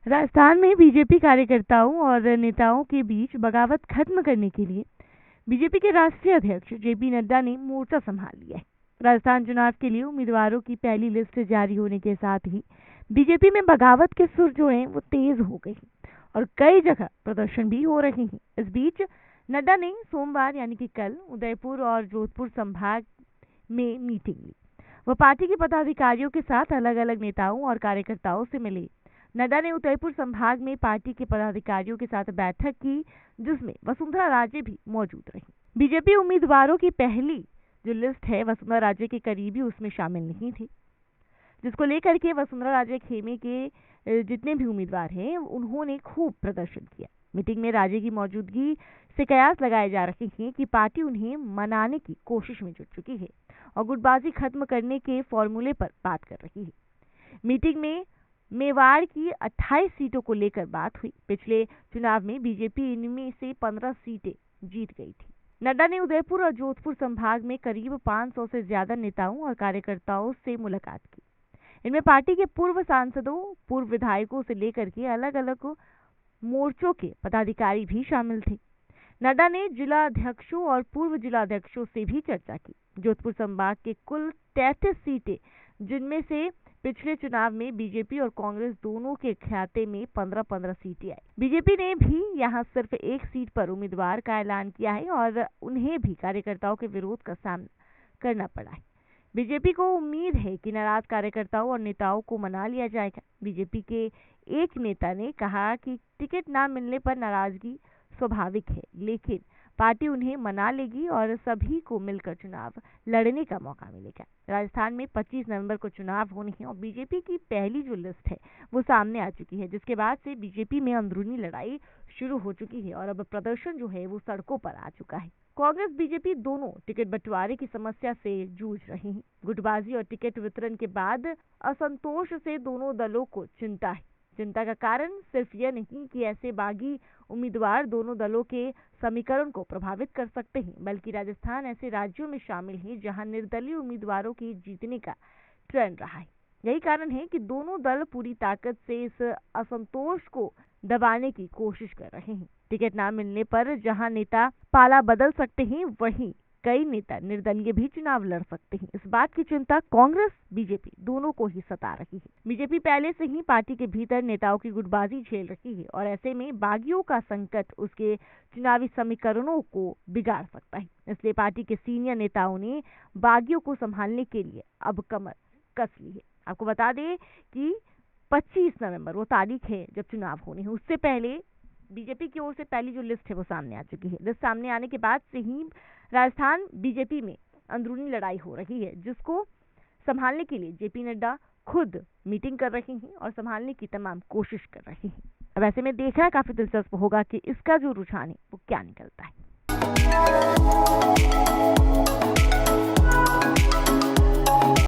राजस्थान में बीजेपी कार्यकर्ताओं और नेताओं के बीच बगावत खत्म करने के लिए बीजेपी के राष्ट्रीय अध्यक्ष जेपी नड्डा ने मोर्चा संभाल लिया है। राजस्थान चुनाव के लिए उम्मीदवारों की पहली लिस्ट जारी होने के साथ ही बीजेपी में बगावत के सुर जो हैं वो तेज हो गए हैं और कई जगह प्रदर्शन भी हो रहे हैं। इस बीच नड्डा ने सोमवार यानी कि कल उदयपुर और जोधपुर संभाग में मीटिंग ली। वह पार्टी के पदाधिकारियों के साथ अलग अलग नेताओं और कार्यकर्ताओं से मिले। नड्डा ने उदयपुर संभाग में पार्टी के पदाधिकारियों के साथ बैठक की, जिसमें वसुंधरा राजे भी मौजूद रही। बीजेपी उम्मीदवारों की पहली जो लिस्ट है वसुंधरा राजे के करीबी उसमें शामिल नहीं थे, जिसको लेकर के वसुंधरा राजे खेमे के जितने भी उम्मीदवार हैं उन्होंने खूब प्रदर्शन किया। मीटिंग में राजे की मौजूदगी से कयास लगाए जा रहे हैं कि पार्टी उन्हें मनाने की कोशिश में जुट चुकी है और गुटबाजी खत्म करने के फॉर्मूले पर बात कर रही है। मीटिंग में मेवाड़ की 28 सीटों को लेकर बात हुई। पिछले चुनाव में बीजेपी इनमें से 15 सीटें जीत गई थी। नड्डा ने उदयपुर और जोधपुर संभाग में करीब 500 से ज्यादा नेताओं और कार्यकर्ताओं से मुलाकात की। इनमें पार्टी के पूर्व सांसदों, पूर्व विधायकों से लेकर के अलग अलग मोर्चों के पदाधिकारी भी शामिल थे। नड्डा ने जिला अध्यक्षों और पूर्व जिला अध्यक्षों से भी चर्चा की। जोधपुर संभाग के कुल 33 सीटें, जिनमें से पिछले चुनाव में बीजेपी और कांग्रेस दोनों के खाते में 15-15 सीटें आई। बीजेपी ने भी यहां सिर्फ एक सीट पर उम्मीदवार का ऐलान किया है और उन्हें भी कार्यकर्ताओं के विरोध का सामना करना पड़ा है। बीजेपी को उम्मीद है कि नाराज कार्यकर्ताओं और नेताओं को मना लिया जाएगा। बीजेपी के एक नेता ने कहा कि टिकट न मिलने पर नाराजगी स्वाभाविक है, लेकिन पार्टी उन्हें मना लेगी और सभी को मिलकर चुनाव लड़ने का मौका मिलेगा। राजस्थान में 25 नवंबर को चुनाव होने हैं और बीजेपी की पहली जो लिस्ट है वो सामने आ चुकी है, जिसके बाद से बीजेपी में अंदरूनी लड़ाई शुरू हो चुकी है और अब प्रदर्शन जो है वो सड़कों पर आ चुका है। कांग्रेस बीजेपी दोनों टिकट बंटवारे की समस्या से जूझ रहे हैं। गुटबाजी और टिकट वितरण के बाद असंतोष से दोनों दलों को चिंता है। चिंता का कारण सिर्फ यह नहीं कि ऐसे बागी उम्मीदवार दोनों दलों के समीकरण को प्रभावित कर सकते हैं, बल्कि राजस्थान ऐसे राज्यों में शामिल है जहां निर्दलीय उम्मीदवारों के जीतने का ट्रेंड रहा है। यही कारण है कि दोनों दल पूरी ताकत से इस असंतोष को दबाने की कोशिश कर रहे हैं। टिकट न मिलने पर जहां नेता पाला बदल सकते हैं, वहीं कई नेता निर्दलीय भी चुनाव लड़ सकते हैं। इस बात की चिंता कांग्रेस बीजेपी दोनों को ही सता रही है। बीजेपी पहले से ही पार्टी के भीतर नेताओं की गुटबाजी झेल रही है और ऐसे में बागियों का संकट उसके चुनावी समीकरणों को बिगाड़ सकता है। इसलिए पार्टी के सीनियर नेताओं ने बागियों को संभालने के लिए अब कमर कस ली है। आपको बता दें कि 25 नवंबर वो तारीख है जब चुनाव होने हैं। उससे पहले बीजेपी की ओर से पहली जो लिस्ट है वो सामने आ चुकी है। लिस्ट सामने आने के बाद से ही राजस्थान बीजेपी में अंदरूनी लड़ाई हो रही है, जिसको संभालने के लिए जेपी नड्डा खुद मीटिंग कर रहे हैं और संभालने की तमाम कोशिश कर रहे हैं। अब ऐसे में देखना काफी दिलचस्प होगा कि इसका जो रुझान है वो क्या निकलता है।